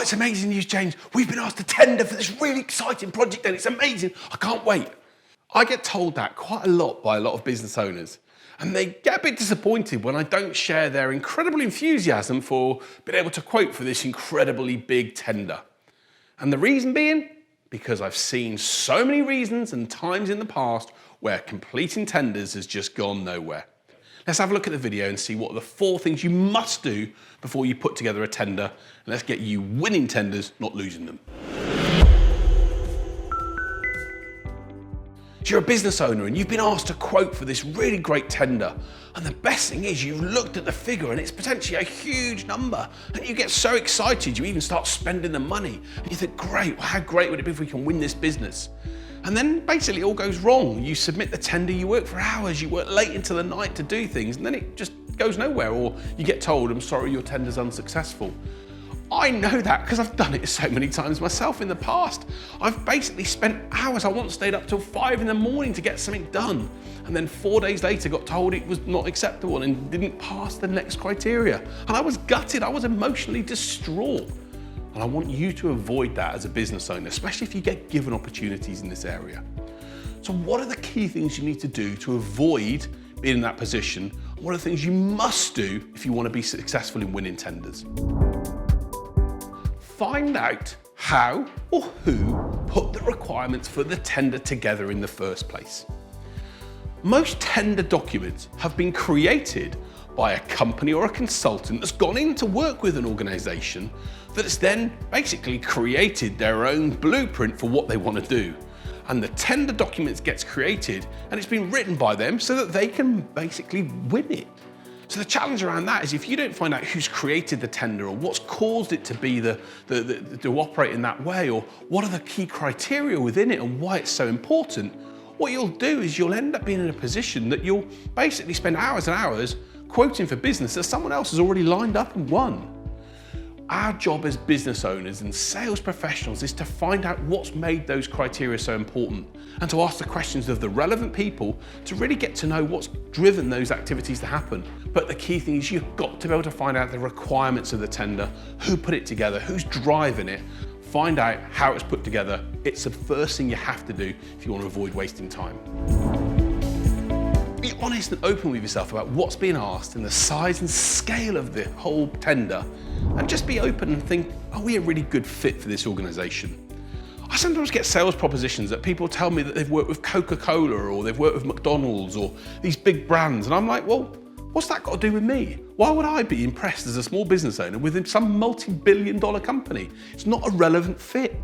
it's amazing news, James. We've been asked to tender for this really exciting project and it's amazing. I can't wait. I get told that quite a lot by a lot of business owners. And they get a bit disappointed when I don't share their incredible enthusiasm for being able to quote for this incredibly big tender. And the reason being, because I've seen so many reasons and times in the past where completing tenders has just gone nowhere. Let's have a look at the video and see what are the 4 things you must do before you put together a tender. And let's get you winning tenders, not losing them. So you're a business owner and you've been asked to quote for this really great tender. And the best thing is you've looked at the figure and it's potentially a huge number. And you get so excited, you even start spending the money. And you think, great, well, how great would it be if we can win this business? And then basically it all goes wrong. You submit the tender, you work for hours, you work late into the night to do things, and then it just goes nowhere. Or you get told, I'm sorry, your tender's unsuccessful. I know that because I've done it so many times myself in the past. I've basically spent hours. I once stayed up till 5 in the morning to get something done. And then 4 days later got told it was not acceptable and didn't pass the next criteria. And I was gutted, I was emotionally distraught. And I want you to avoid that as a business owner, especially if you get given opportunities in this area. So what are the key things you need to do to avoid being in that position? What are the things you must do if you want to be successful in winning tenders? Find out how or who put the requirements for the tender together in the first place. Most tender documents have been created by a company or a consultant that's gone in to work with an organisation that's then basically created their own blueprint for what they want to do. And the tender documents gets created and it's been written by them so that they can basically win it. So the challenge around that is if you don't find out who's created the tender or what's caused it to be to operate in that way, or what are the key criteria within it and why it's so important, what you'll do is you'll end up being in a position that you'll basically spend hours and hours quoting for business that someone else has already lined up and won. Our job as business owners and sales professionals is to find out what's made those criteria so important and to ask the questions of the relevant people to really get to know what's driven those activities to happen. But the key thing is you've got to be able to find out the requirements of the tender, who put it together, who's driving it, find out how it's put together. It's the first thing you have to do if you want to avoid wasting time. Be honest and open with yourself about what's being asked and the size and scale of the whole tender, and just be open and think, are we a really good fit for this organisation? I sometimes get sales propositions that people tell me that they've worked with Coca-Cola or they've worked with McDonald's or these big brands, and I'm like, well, what's that got to do with me? Why would I be impressed as a small business owner with some multi-billion-dollar company? It's not a relevant fit.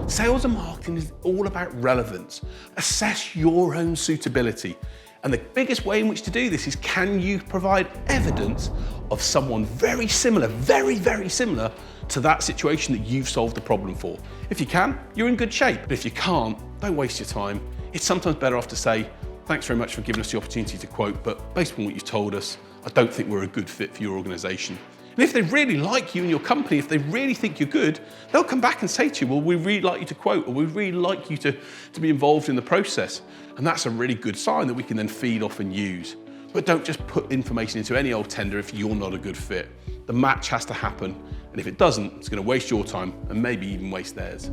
Sales and marketing is all about relevance. Assess your own suitability. And the biggest way in which to do this is, can you provide evidence of someone very similar, very, very similar to that situation that you've solved the problem for? If you can, you're in good shape. But if you can't, don't waste your time. It's sometimes better off to say, thanks very much for giving us the opportunity to quote, but based on what you've told us, I don't think we're a good fit for your organisation. And if they really like you and your company, if they really think you're good, they'll come back and say to you, well, we'd really like you to quote, or we'd really like you to be involved in the process. And that's a really good sign that we can then feed off and use. But don't just put information into any old tender if you're not a good fit. The match has to happen. And if it doesn't, it's going to waste your time and maybe even waste theirs.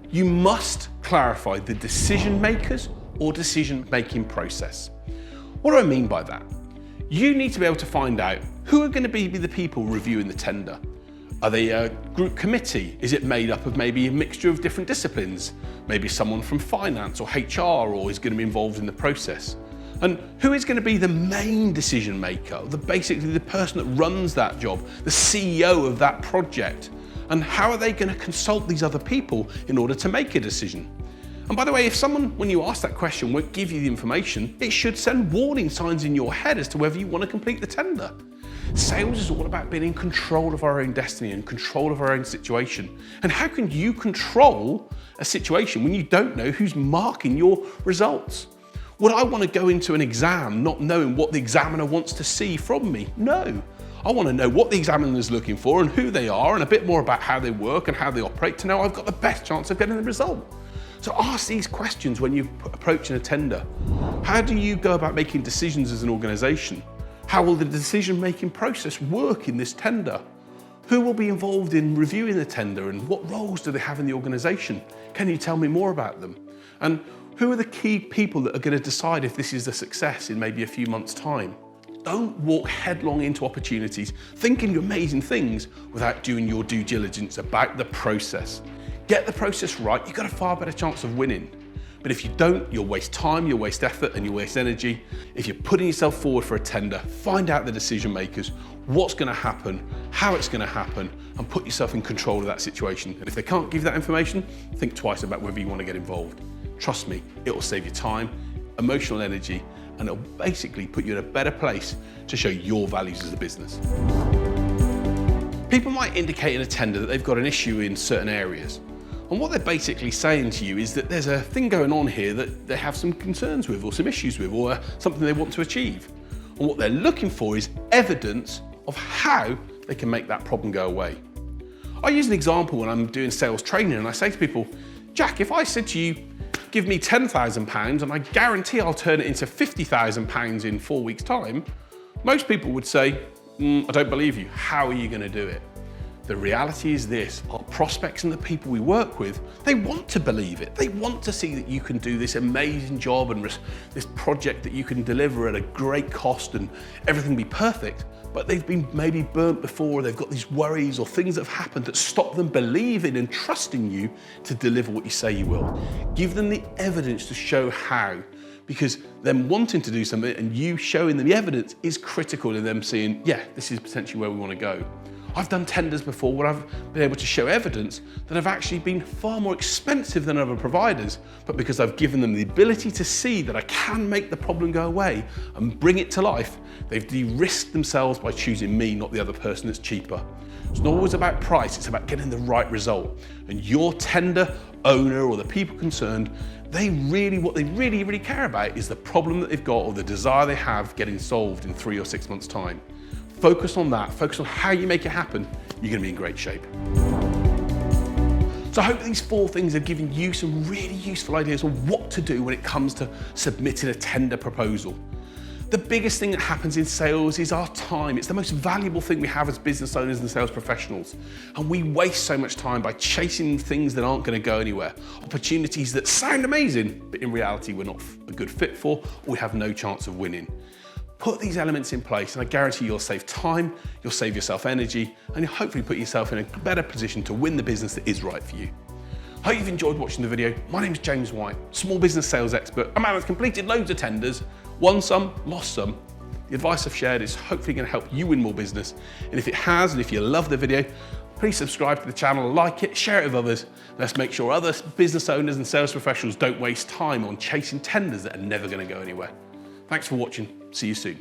You must clarify the decision makers or decision-making process. What do I mean by that? You need to be able to find out who are going to be the people reviewing the tender. Are they a group committee? Is it made up of maybe a mixture of different disciplines? Maybe someone from finance or HR or is going to be involved in the process? And who is going to be the main decision maker, basically the person that runs that job, the CEO of that project? And how are they going to consult these other people in order to make a decision? And by the way, if someone, when you ask that question, won't give you the information, it should send warning signs in your head as to whether you want to complete the tender. Sales is all about being in control of our own destiny and control of our own situation. And how can you control a situation when you don't know who's marking your results? Would I want to go into an exam not knowing what the examiner wants to see from me? No. I want to know what the examiner is looking for and who they are and a bit more about how they work and how they operate to know I've got the best chance of getting the result. So ask these questions when you're approaching a tender. How do you go about making decisions as an organisation? How will the decision-making process work in this tender? Who will be involved in reviewing the tender and what roles do they have in the organisation? Can you tell me more about them? And who are the key people that are going to decide if this is a success in maybe a few months' time? Don't walk headlong into opportunities thinking amazing things without doing your due diligence about the process. Get the process right, you've got a far better chance of winning. But if you don't, you'll waste time, you'll waste effort, and you'll waste energy. If you're putting yourself forward for a tender, find out the decision makers, what's going to happen, how it's going to happen, and put yourself in control of that situation. And if they can't give that information, think twice about whether you want to get involved. Trust me, it will save you time, emotional energy, and it'll basically put you in a better place to show your values as a business. People might indicate in a tender that they've got an issue in certain areas. And what they're basically saying to you is that there's a thing going on here that they have some concerns with or some issues with or something they want to achieve. And what they're looking for is evidence of how they can make that problem go away. I use an example when I'm doing sales training and I say to people, Jack, if I said to you, give me £10,000 and I guarantee I'll turn it into £50,000 in 4 weeks' time, most people would say, I don't believe you. How are you going to do it? The reality is this, our prospects and the people we work with, they want to believe it. They want to see that you can do this amazing job and this project that you can deliver at a great cost and everything be perfect, but they've been maybe burnt before, they've got these worries or things that have happened that stop them believing and trusting you to deliver what you say you will. Give them the evidence to show how, because them wanting to do something and you showing them the evidence is critical to them seeing, yeah, this is potentially where we want to go. I've done tenders before where I've been able to show evidence that have actually been far more expensive than other providers, but because I've given them the ability to see that I can make the problem go away and bring it to life, they've de-risked themselves by choosing me, not the other person that's cheaper. It's not always about price, it's about getting the right result. And your tender owner or the people concerned, what they really care about is the problem that they've got or the desire they have getting solved in 3 or 6 months' time. Focus on that, focus on how you make it happen, you're going to be in great shape. So I hope these 4 things have given you some really useful ideas on what to do when it comes to submitting a tender proposal. The biggest thing that happens in sales is our time. It's the most valuable thing we have as business owners and sales professionals. And we waste so much time by chasing things that aren't going to go anywhere. Opportunities that sound amazing, but in reality we're not a good fit for, or we have no chance of winning. Put these elements in place and I guarantee you'll save time, you'll save yourself energy, and you'll hopefully put yourself in a better position to win the business that is right for you. I hope you've enjoyed watching the video. My name is James White, small business sales expert, a man that's completed loads of tenders, won some, lost some. The advice I've shared is hopefully going to help you win more business. And if it has, and if you love the video, please subscribe to the channel, like it, share it with others. Let's make sure other business owners and sales professionals don't waste time on chasing tenders that are never going to go anywhere. Thanks for watching. See you soon.